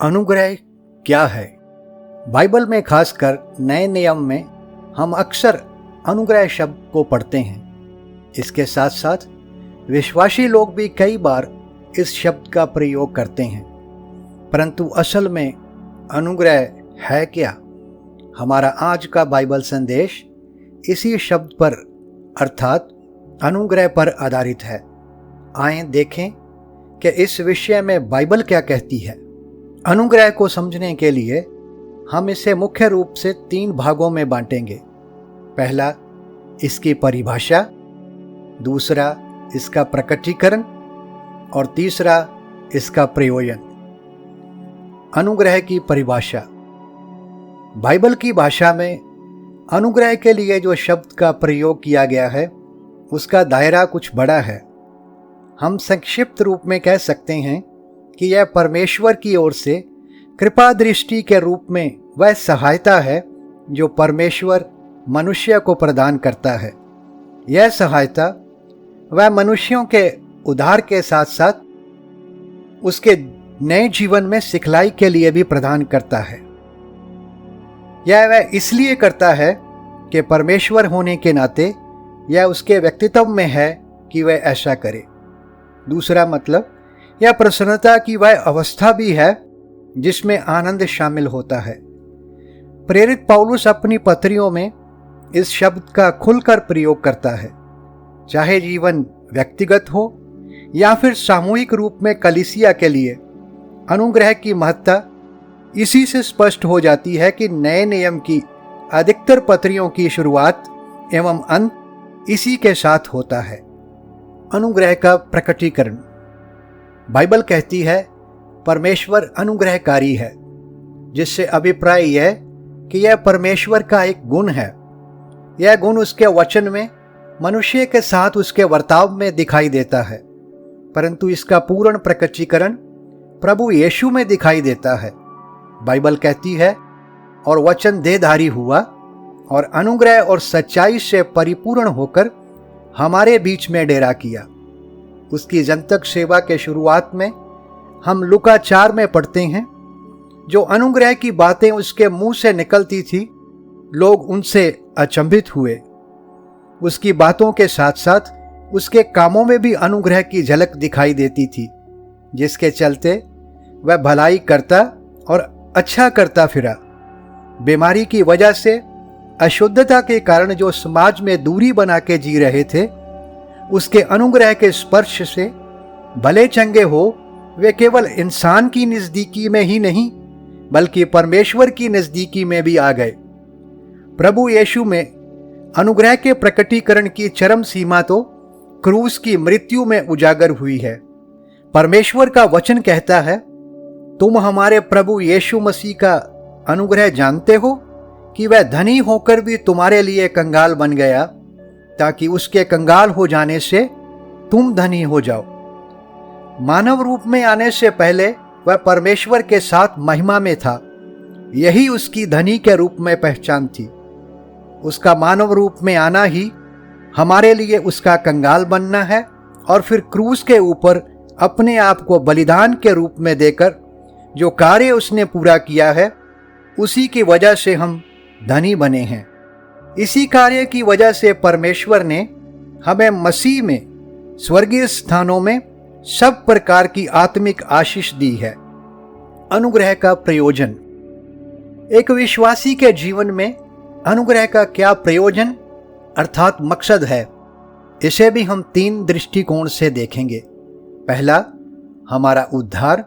अनुग्रह क्या है? बाइबल में खासकर नए नियम में हम अक्सर अनुग्रह शब्द को पढ़ते हैं। इसके साथ साथ विश्वासी लोग भी कई बार इस शब्द का प्रयोग करते हैं। परंतु असल में अनुग्रह है क्या? हमारा आज का बाइबल संदेश इसी शब्द पर अर्थात अनुग्रह पर आधारित है। आएं देखें कि इस विषय में बाइबल क्या कहती है। अनुग्रह को समझने के लिए हम इसे मुख्य रूप से 3 भागों में बांटेंगे। पहला, इसकी परिभाषा, दूसरा, इसका प्रकटीकरण और तीसरा, इसका प्रयोजन। अनुग्रह की परिभाषा। बाइबल की भाषा में अनुग्रह के लिए जो शब्द का प्रयोग किया गया है उसका दायरा कुछ बड़ा है। हम संक्षिप्त रूप में कह सकते हैं कि यह परमेश्वर की ओर से कृपा दृष्टि के रूप में वह सहायता है जो परमेश्वर मनुष्य को प्रदान करता है। यह सहायता वह मनुष्यों के उद्धार के साथ साथ उसके नए जीवन में सिखलाई के लिए भी प्रदान करता है। यह वह इसलिए करता है कि परमेश्वर होने के नाते यह उसके व्यक्तित्व में है कि वह ऐसा करे। दूसरा मतलब, यह प्रसन्नता की वह अवस्था भी है जिसमें आनंद शामिल होता है। प्रेरित पौलुस अपनी पत्रियों में इस शब्द का खुलकर प्रयोग करता है। चाहे जीवन व्यक्तिगत हो या फिर सामूहिक रूप में कलीसिया के लिए, अनुग्रह की महत्ता इसी से स्पष्ट हो जाती है कि नए नियम की अधिकतर पत्रियों की शुरुआत एवं अंत इसी के साथ होता है। अनुग्रह का प्रकटीकरण। बाइबल कहती है परमेश्वर अनुग्रहकारी है, जिससे अभिप्राय यह कि यह परमेश्वर का एक गुण है। यह गुण उसके वचन में मनुष्य के साथ उसके वर्ताव में दिखाई देता है, परंतु इसका पूर्ण प्रकटीकरण प्रभु यीशु में दिखाई देता है। बाइबल कहती है, और वचन देहधारी हुआ और अनुग्रह और सच्चाई से परिपूर्ण होकर हमारे बीच में डेरा किया। उसकी जनतक सेवा के शुरुआत में हम लूका 4 में पढ़ते हैं, जो अनुग्रह की बातें उसके मुंह से निकलती थी, लोग उनसे अचंभित हुए। उसकी बातों के साथ साथ उसके कामों में भी अनुग्रह की झलक दिखाई देती थी, जिसके चलते वह भलाई करता और अच्छा करता फिरा। बीमारी की वजह से, अशुद्धता के कारण जो समाज में दूरी बना के जी रहे थे, उसके अनुग्रह के स्पर्श से भले चंगे हो वे केवल इंसान की नजदीकी में ही नहीं बल्कि परमेश्वर की नजदीकी में भी आ गए। प्रभु यीशु में अनुग्रह के प्रकटीकरण की चरम सीमा तो क्रूस की मृत्यु में उजागर हुई है। परमेश्वर का वचन कहता है, तुम हमारे प्रभु यीशु मसीह का अनुग्रह जानते हो कि वह धनी होकर भी तुम्हारे लिए कंगाल बन गया, ताकि उसके कंगाल हो जाने से तुम धनी हो जाओ। मानव रूप में आने से पहले वह परमेश्वर के साथ महिमा में था। यही उसकी धनी के रूप में पहचान थी। उसका मानव रूप में आना ही हमारे लिए उसका कंगाल बनना है और फिर क्रूस के ऊपर अपने आप को बलिदान के रूप में देकर जो कार्य उसने पूरा किया है, उसी की वजह से हम धनी बने हैं। इसी कार्य की वजह से परमेश्वर ने हमें मसीह में स्वर्गीय स्थानों में सब प्रकार की आत्मिक आशीष दी है। अनुग्रह का प्रयोजन। एक विश्वासी के जीवन में अनुग्रह का क्या प्रयोजन अर्थात मकसद है, इसे भी हम 3 दृष्टिकोण से देखेंगे। पहला, हमारा उद्धार।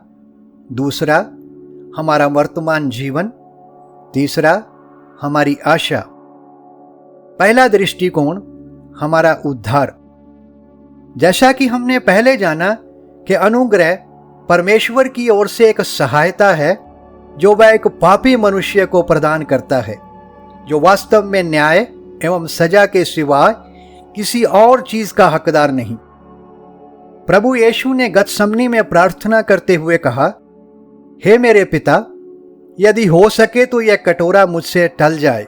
दूसरा, हमारा वर्तमान जीवन। तीसरा, हमारी आशा। पहला दृष्टिकोण, हमारा उद्धार। जैसा कि हमने पहले जाना कि अनुग्रह परमेश्वर की ओर से एक सहायता है जो वह एक पापी मनुष्य को प्रदान करता है, जो वास्तव में न्याय एवं सजा के सिवाय किसी और चीज का हकदार नहीं। प्रभु यीशु ने गतसमनी में प्रार्थना करते हुए कहा, हे मेरे पिता, यदि हो सके तो यह कटोरा मुझसे टल जाए।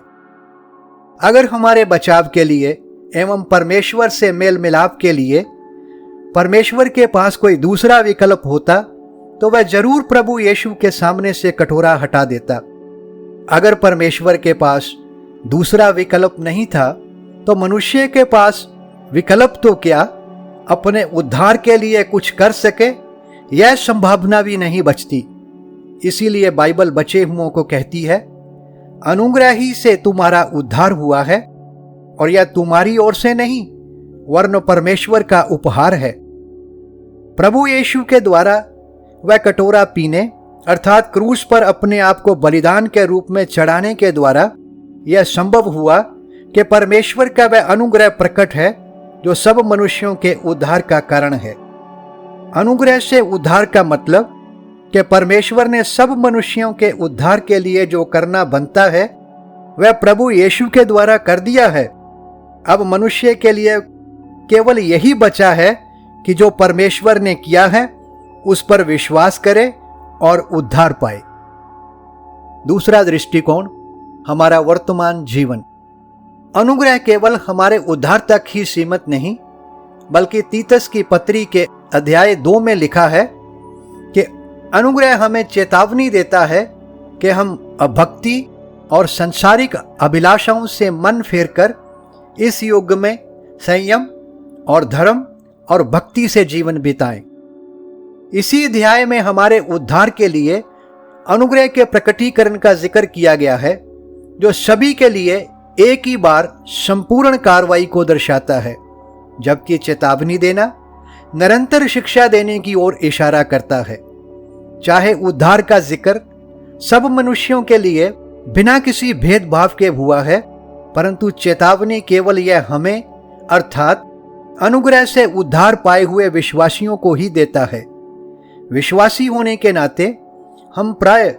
अगर हमारे बचाव के लिए एवं परमेश्वर से मेल मिलाप के लिए परमेश्वर के पास कोई दूसरा विकल्प होता तो वह जरूर प्रभु यीशु के सामने से कटोरा हटा देता। अगर परमेश्वर के पास दूसरा विकल्प नहीं था तो मनुष्य के पास विकल्प तो क्या, अपने उद्धार के लिए कुछ कर सके यह संभावना भी नहीं बचती। इसीलिए बाइबल बचे हुओं को कहती है, अनुग्रह ही से तुम्हारा उद्धार हुआ है और यह तुम्हारी ओर से नहीं वरन परमेश्वर का उपहार है। प्रभु यीशु के द्वारा वह कटोरा पीने अर्थात क्रूस पर अपने आप को बलिदान के रूप में चढ़ाने के द्वारा यह संभव हुआ कि परमेश्वर का वह अनुग्रह प्रकट है जो सब मनुष्यों के उद्धार का कारण है। अनुग्रह से उद्धार का मतलब कि परमेश्वर ने सब मनुष्यों के उद्धार के लिए जो करना बनता है वह प्रभु यीशु के द्वारा कर दिया है। अब मनुष्य के लिए केवल यही बचा है कि जो परमेश्वर ने किया है उस पर विश्वास करे और उद्धार पाए। दूसरा दृष्टिकोण, हमारा वर्तमान जीवन। अनुग्रह केवल हमारे उद्धार तक ही सीमित नहीं, बल्कि तीतस की पत्री के अध्याय 2 में लिखा है कि अनुग्रह हमें चेतावनी देता है कि हम अभक्ति और सांसारिक अभिलाषाओं से मन फेरकर इस युग में संयम और धर्म और भक्ति से जीवन बिताएं। इसी अध्याय में हमारे उद्धार के लिए अनुग्रह के प्रकटीकरण का जिक्र किया गया है, जो सभी के लिए एक ही बार संपूर्ण कार्रवाई को दर्शाता है, जबकि चेतावनी देना निरंतर शिक्षा देने की ओर इशारा करता है। चाहे उद्धार का जिक्र सब मनुष्यों के लिए बिना किसी भेदभाव के हुआ है, परंतु चेतावनी केवल यह हमें अर्थात अनुग्रह से उद्धार पाए हुए विश्वासियों को ही देता है। विश्वासी होने के नाते हम प्राय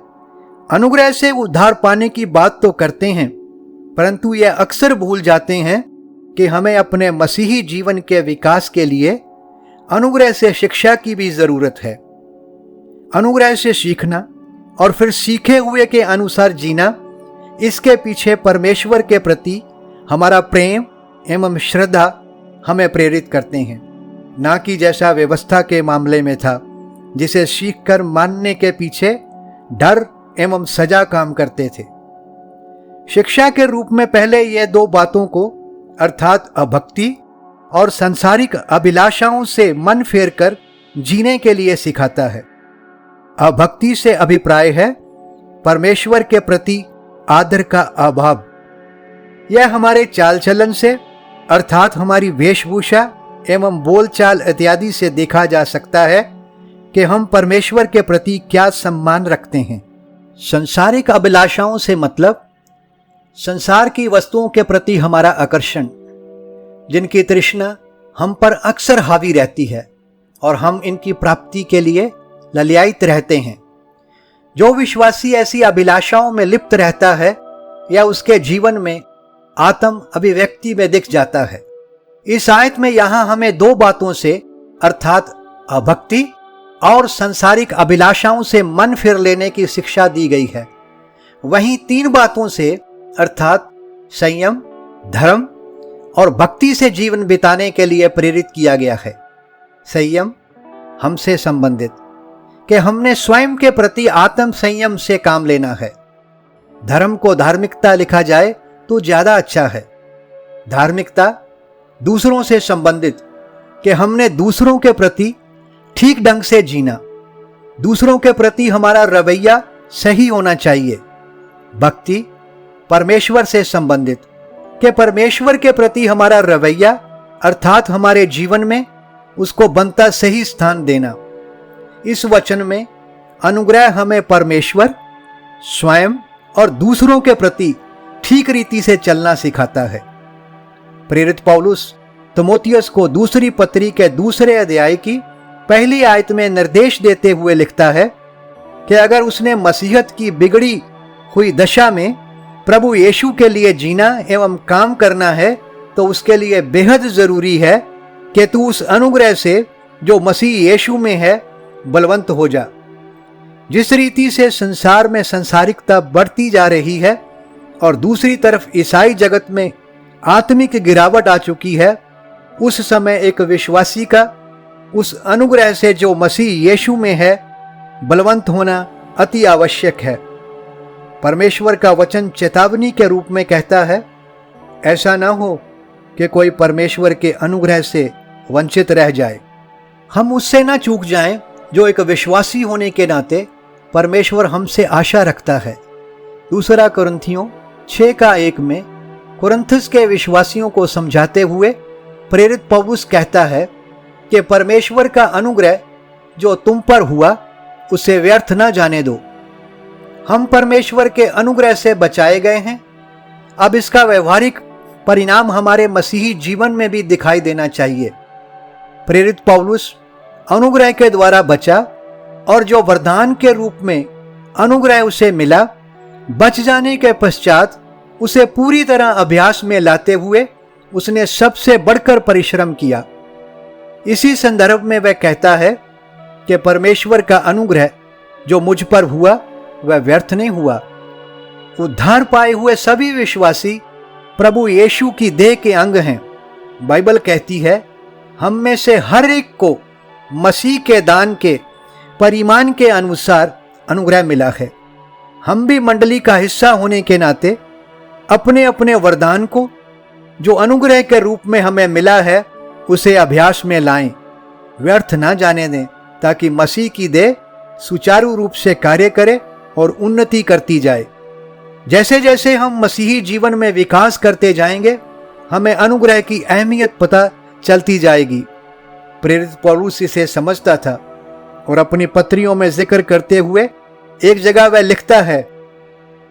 अनुग्रह से उद्धार पाने की बात तो करते हैं, परंतु यह अक्सर भूल जाते हैं कि हमें अपने मसीही जीवन के विकास के लिए अनुग्रह से शिक्षा की भी जरूरत है। अनुग्रह से सीखना और फिर सीखे हुए के अनुसार जीना, इसके पीछे परमेश्वर के प्रति हमारा प्रेम एवं श्रद्धा हमें प्रेरित करते हैं, ना कि जैसा व्यवस्था के मामले में था, जिसे सीखकर मानने के पीछे डर एवं सजा काम करते थे। शिक्षा के रूप में पहले ये 2 बातों को अर्थात अभक्ति और सांसारिक अभिलाषाओं से मन फेरकर जीने के लिए सिखाता है। अभक्ति से अभिप्राय है परमेश्वर के प्रति आदर का अभाव। यह हमारे चाल चलन से अर्थात हमारी वेशभूषा एवं बोलचाल इत्यादि से देखा जा सकता है कि हम परमेश्वर के प्रति क्या सम्मान रखते हैं। संसारिक अभिलाषाओं से मतलब संसार की वस्तुओं के प्रति हमारा आकर्षण, जिनकी तृष्णा हम पर अक्सर हावी रहती है और हम इनकी प्राप्ति के लिए ललायित रहते हैं। जो विश्वासी ऐसी अभिलाषाओं में लिप्त रहता है या उसके जीवन में आत्म अभिव्यक्ति में दिख जाता है। इस आयत में यहां हमें 2 बातों से अर्थात अभक्ति और सांसारिक अभिलाषाओं से मन फेर लेने की शिक्षा दी गई है। वहीं 3 बातों से अर्थात संयम, धर्म और भक्ति से जीवन बिताने के लिए प्रेरित किया गया है। संयम हमसे संबंधित कि हमने स्वयं के प्रति आत्म संयम से काम लेना है। धर्म को धार्मिकता लिखा जाए तो ज्यादा अच्छा है। धार्मिकता दूसरों से संबंधित कि हमने दूसरों के प्रति ठीक ढंग से जीना, दूसरों के प्रति हमारा रवैया सही होना चाहिए। भक्ति परमेश्वर से संबंधित कि परमेश्वर के प्रति हमारा रवैया अर्थात हमारे जीवन में उसको बनता सही स्थान देना। इस वचन में अनुग्रह हमें परमेश्वर, स्वयं और दूसरों के प्रति ठीक रीति से चलना सिखाता है। प्रेरित पौलुस तीमुथियुस को दूसरी पत्री के 2 अध्याय की पहली आयत में निर्देश देते हुए लिखता है कि अगर उसने मसीहत की बिगड़ी हुई दशा में प्रभु यीशु के लिए जीना एवं काम करना है तो उसके लिए बेहद जरूरी है कि तू उस अनुग्रह से जो मसीह यीशु में है बलवंत हो जा। जिस रीति से संसार में संसारिकता बढ़ती जा रही है और दूसरी तरफ ईसाई जगत में आत्मिक गिरावट आ चुकी है, उस समय एक विश्वासी का उस अनुग्रह से जो मसीह यीशु में है बलवंत होना अति आवश्यक है। परमेश्वर का वचन चेतावनी के रूप में कहता है, ऐसा ना हो कि कोई परमेश्वर के अनुग्रह से वंचित रह जाए। हम उससे ना चूक जाएं जो एक विश्वासी होने के नाते परमेश्वर हमसे आशा रखता है। दूसरा कुरिन्थियों 6:1 में कुरिन्थस के विश्वासियों को समझाते हुए प्रेरित पौलुस कहता है कि परमेश्वर का अनुग्रह जो तुम पर हुआ उसे व्यर्थ न जाने दो। हम परमेश्वर के अनुग्रह से बचाए गए हैं। अब इसका व्यवहारिक परिणाम हमारे मसीही जीवन में भी दिखाई देना चाहिए। प्रेरित पौलुस अनुग्रह के द्वारा बचा और जो वरदान के रूप में अनुग्रह उसे मिला, बच जाने के पश्चात उसे पूरी तरह अभ्यास में लाते हुए उसने सबसे बढ़कर परिश्रम किया। इसी संदर्भ में वह कहता है कि परमेश्वर का अनुग्रह जो मुझ पर हुआ वह व्यर्थ नहीं हुआ। उद्धार पाए हुए सभी विश्वासी प्रभु यीशु की देह के अंग हैं। बाइबल कहती है, हम में से हर एक को मसीह के दान के परिमाण के अनुसार अनुग्रह मिला है। हम भी मंडली का हिस्सा होने के नाते अपने अपने वरदान को जो अनुग्रह के रूप में हमें मिला है उसे अभ्यास में लाएं, व्यर्थ ना जाने दें, ताकि मसीह की देह सुचारू रूप से कार्य करे और उन्नति करती जाए। जैसे जैसे हम मसीही जीवन में विकास करते जाएंगे, हमें अनुग्रह की अहमियत पता चलती जाएगी। प्रेरित पौलुस इसे समझता था और अपनी पत्रियों में जिक्र करते हुए एक जगह वह लिखता है,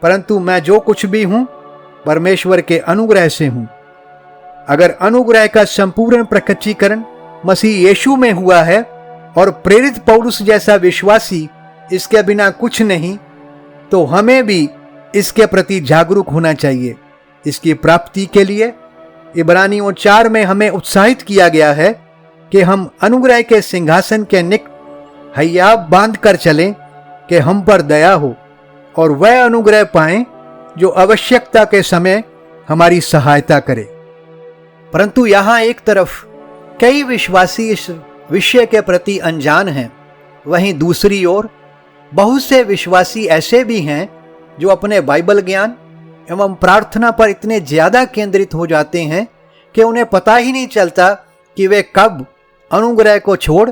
परंतु मैं जो कुछ भी हूं परमेश्वर के अनुग्रह से हूं। अगर अनुग्रह का संपूर्ण प्रकटीकरण मसीह यीशु में हुआ है और प्रेरित पौलुस जैसा विश्वासी इसके बिना कुछ नहीं, तो हमें भी इसके प्रति जागरूक होना चाहिए। इसकी प्राप्ति के लिए इब्रानियों 4 में हमें उत्साहित किया गया है कि हम अनुग्रह के सिंहासन के निकट हैया बांध कर चलें कि हम पर दया हो और वह अनुग्रह पाएं जो आवश्यकता के समय हमारी सहायता करे। परंतु यहां एक तरफ कई विश्वासी इस विषय के प्रति अनजान हैं, वहीं दूसरी ओर बहुत से विश्वासी ऐसे भी हैं जो अपने बाइबल ज्ञान एवं प्रार्थना पर इतने ज्यादा केंद्रित हो जाते हैं कि उन्हें पता ही नहीं चलता कि वे कब अनुग्रह को छोड़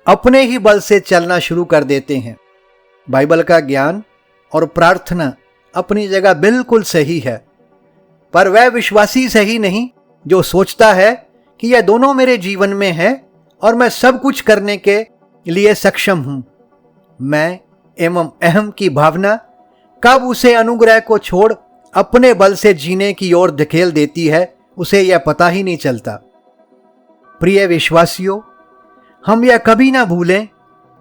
अपने ही बल से चलना शुरू कर देते हैं। बाइबल का ज्ञान और प्रार्थना अपनी जगह बिल्कुल सही है, पर वह विश्वासी सही नहीं जो सोचता है कि यह दोनों मेरे जीवन में है और मैं सब कुछ करने के लिए सक्षम हूं। मैं एवं अहम की भावना कब उसे अनुग्रह को छोड़ अपने बल से जीने की ओर धकेल देती है, उसे यह पता ही नहीं चलता। प्रिय विश्वासियों, हम यह कभी ना भूलें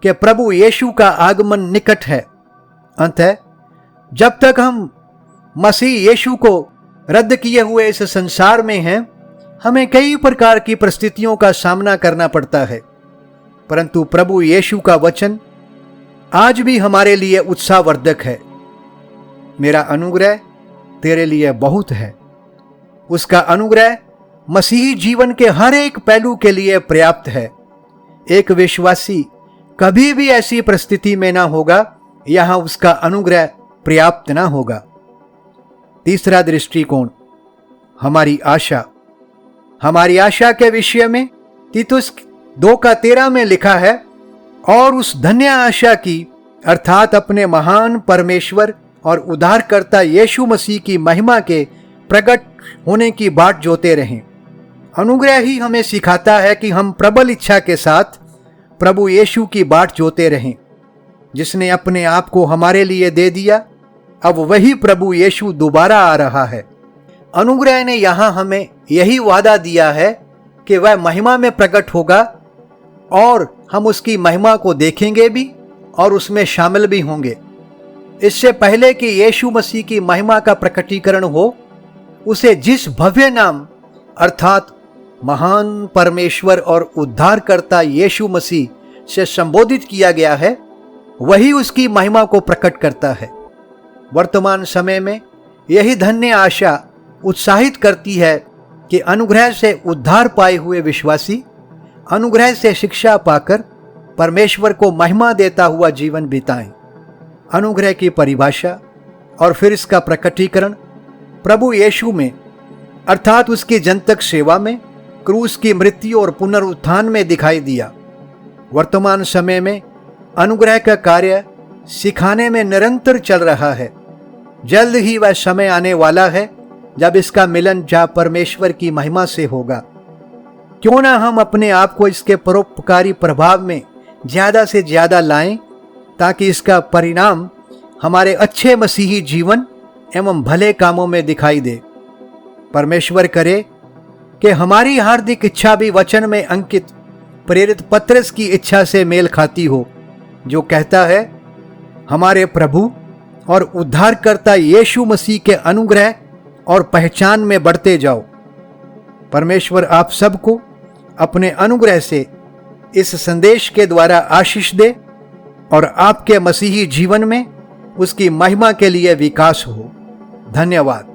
कि प्रभु यीशु का आगमन निकट है। अतः जब तक हम मसीह यीशु को रद्द किए हुए इस संसार में हैं, हमें कई प्रकार की परिस्थितियों का सामना करना पड़ता है, परंतु प्रभु यीशु का वचन आज भी हमारे लिए उत्साहवर्धक है। मेरा अनुग्रह तेरे लिए बहुत है। उसका अनुग्रह मसीही जीवन के हर एक पहलू के लिए पर्याप्त है। एक विश्वासी कभी भी ऐसी परिस्थिति में ना होगा यहां उसका अनुग्रह पर्याप्त ना होगा। तीसरा दृष्टिकोण, हमारी आशा। हमारी आशा के विषय में तीतुस 2:13 में लिखा है, और उस धन्य आशा की अर्थात अपने महान परमेश्वर और उद्धारकर्ता यीशु मसीह की महिमा के प्रकट होने की बाट जोते रहें। अनुग्रह ही हमें सिखाता है कि हम प्रबल इच्छा के साथ प्रभु यीशु की बाट जोते रहें, जिसने अपने आप को हमारे लिए दे दिया। अब वही प्रभु यीशु दोबारा आ रहा है। अनुग्रह ने यहां हमें यही वादा दिया है कि वह महिमा में प्रकट होगा और हम उसकी महिमा को देखेंगे भी और उसमें शामिल भी होंगे। इससे पहले कि यीशु मसीह की महिमा का प्रकटीकरण हो, उसे जिस भव्य नाम अर्थात महान परमेश्वर और उद्धारकर्ता यीशु मसीह से संबोधित किया गया है, वही उसकी महिमा को प्रकट करता है। वर्तमान समय में यही धन्य आशा उत्साहित करती है कि अनुग्रह से उद्धार पाए हुए विश्वासी अनुग्रह से शिक्षा पाकर परमेश्वर को महिमा देता हुआ जीवन बिताएं। अनुग्रह की परिभाषा और फिर इसका प्रकटीकरण प्रभु यीशु में, अर्थात उसकी जनतक सेवा में, क्रूस की मृत्यु और पुनरुत्थान में दिखाई दिया। वर्तमान समय में अनुग्रह का कार्य सिखाने में निरंतर चल रहा है। जल्द ही वह समय आने वाला है जब इसका मिलन जा परमेश्वर की महिमा से होगा। क्यों ना हम अपने आप को इसके परोपकारी प्रभाव में ज्यादा से ज्यादा लाएं, ताकि इसका परिणाम हमारे अच्छे मसीही जीवन एवं भले कामों में दिखाई दे। परमेश्वर करे कि हमारी हार्दिक इच्छा भी वचन में अंकित प्रेरित पत्रस की इच्छा से मेल खाती हो, जो कहता है, हमारे प्रभु और उद्धारकर्ता यीशु मसीह के अनुग्रह और पहचान में बढ़ते जाओ। परमेश्वर आप सबको अपने अनुग्रह से इस संदेश के द्वारा आशीष दे और आपके मसीही जीवन में उसकी महिमा के लिए विकास हो। धन्यवाद।